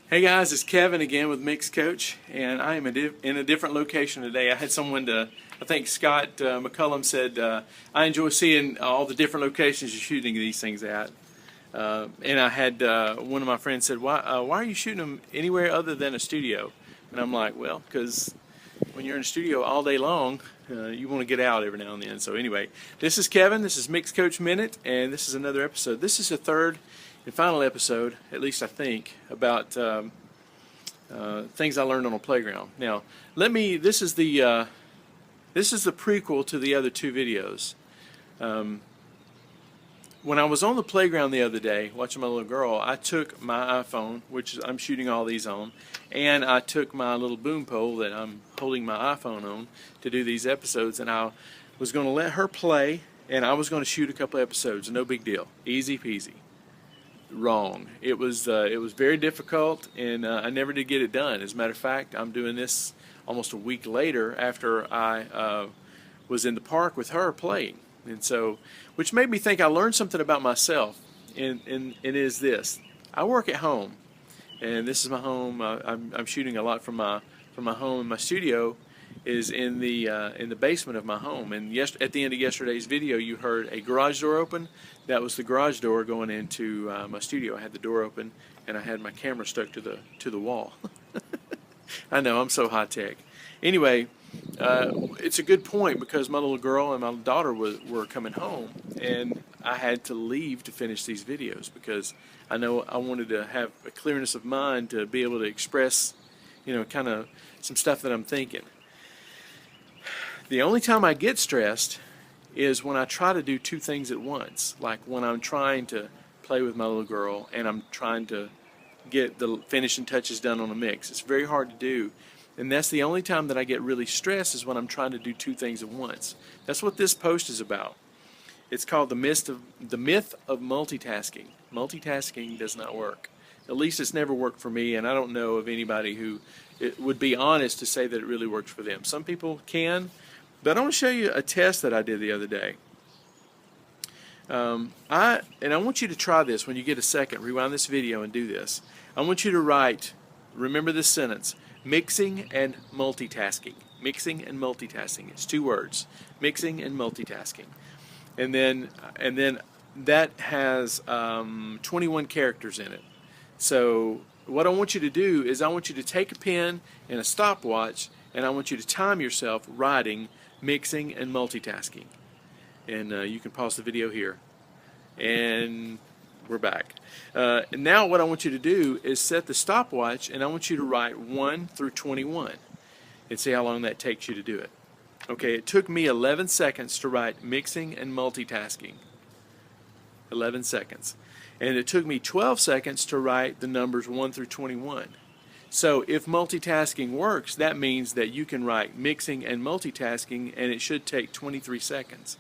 Hey guys, it's Kevin again with MixCoach, and I am in a different location today. I had someone I think Scott McCullum said, I enjoy seeing all the different locations you're shooting these things at. And I had one of my friends said, why are you shooting them anywhere other than a studio? And I'm like, well, because when you're in a studio all day long, you want to get out every now and then. So anyway, this is Kevin, this is MixCoach Minute, and this is another episode. This is the third and final episode, at least I think, about things I learned on a playground. Now, this is the prequel to the other two videos. When I was on the playground the other day watching my little girl, I took my iPhone, which I'm shooting all these on, and I took my little boom pole that I'm holding my iPhone on to do these episodes, and I was going to let her play, and I was going to shoot a couple episodes. No big deal. Easy peasy. Wrong. It was very difficult, and I never did get it done. As a matter of fact, I'm doing this almost a week later after I was in the park with her playing, and so, which made me think I learned something about myself, and it is this: I work at home, and this is my home. I'm shooting a lot from my home, and my studio is in the basement of my home. And at the end of yesterday's video, you heard a garage door open. That was the garage door going into my studio. I had the door open, and I had my camera stuck to the wall. I know, I'm so high tech. Anyway, it's a good point because my little girl and my daughter were coming home, and I had to leave to finish these videos because I know I wanted to have a clearness of mind to be able to express, kind of some stuff that I'm thinking. The only time I get stressed is when I try to do two things at once, like when I'm trying to play with my little girl and I'm trying to get the finishing touches done on a mix. It's very hard to do, and that's the only time that I get really stressed, is when I'm trying to do two things at once. That's what this post is about. It's called the myth of multitasking. Multitasking does not work. At least it's never worked for me, and I don't know of anybody who would be honest to say that it really works for them. Some people can, but I want to show you a test that I did the other day. I want you to try this when you get a second. Rewind this video and do this. I want you to remember this sentence: mixing and multitasking. Mixing and multitasking. It's two words: mixing and multitasking. And then that has 21 characters in it. So what I want you to do is I want you to take a pen and a stopwatch, and I want you to time yourself writing mixing and multitasking. And you can pause the video here. And we're back. And now what I want you to do is set the stopwatch, and I want you to write 1 through 21 and see how long that takes you to do it. Okay, it took me 11 seconds to write mixing and multitasking. 11 seconds. And it took me 12 seconds to write the numbers 1 through 21. So if multitasking works, that means that you can write mixing and multitasking, and it should take 23 seconds.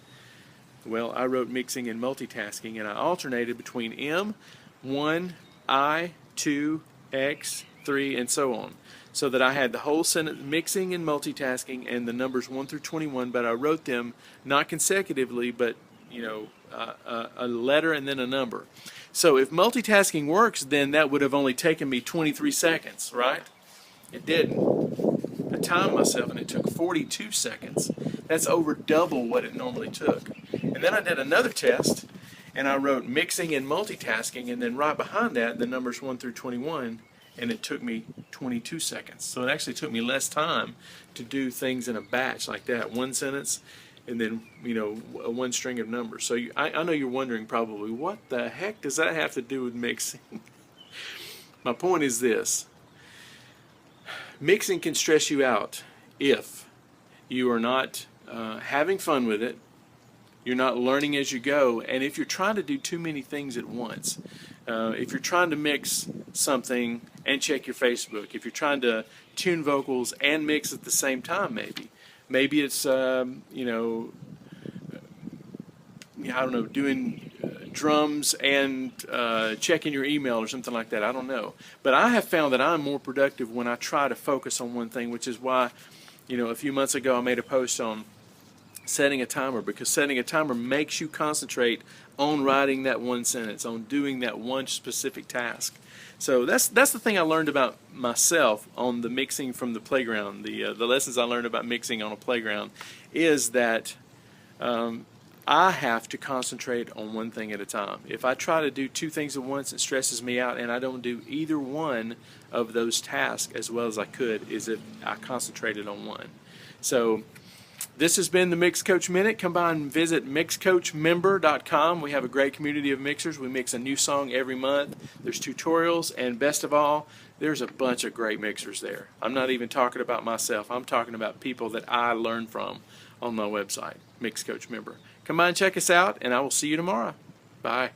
Well, I wrote mixing and multitasking, and I alternated between M, 1, I, 2, X, 3, and so on, so that I had the whole sentence mixing and multitasking and the numbers 1 through 21, but I wrote them not consecutively, but a letter and then a number. So if multitasking works, then that would have only taken me 23 seconds, right? It didn't. I timed myself, and it took 42 seconds. That's over double what it normally took. And then I did another test, and I wrote mixing and multitasking, and then right behind that, the numbers 1 through 21, and it took me 22 seconds. So it actually took me less time to do things in a batch like that. One sentence, and then, one string of numbers. So I know you're wondering probably, what the heck does that have to do with mixing? My point is this: mixing can stress you out if you are not having fun with it, you're not learning as you go, and if you're trying to do too many things at once. If you're trying to mix something and check your Facebook, if you're trying to tune vocals and mix at the same time, maybe it's I don't know, doing drums and checking your email or something like that. I don't know, but I have found that I'm more productive when I try to focus on one thing, which is why a few months ago I made a post on setting a timer, because setting a timer makes you concentrate on writing that one sentence, on doing that one specific task. So that's the thing I learned about myself on the mixing from the playground. The lessons I learned about mixing on a playground is that I have to concentrate on one thing at a time. If I try to do two things at once, it stresses me out, and I don't do either one of those tasks as well as I could is if I concentrated on one. So this has been the MixCoach Minute. Come by and visit MixCoachMember.com. We have a great community of mixers. We mix a new song every month. There's tutorials, and best of all, there's a bunch of great mixers there. I'm not even talking about myself. I'm talking about people that I learn from on my website, MixCoach Member. Come by and check us out, and I will see you tomorrow. Bye.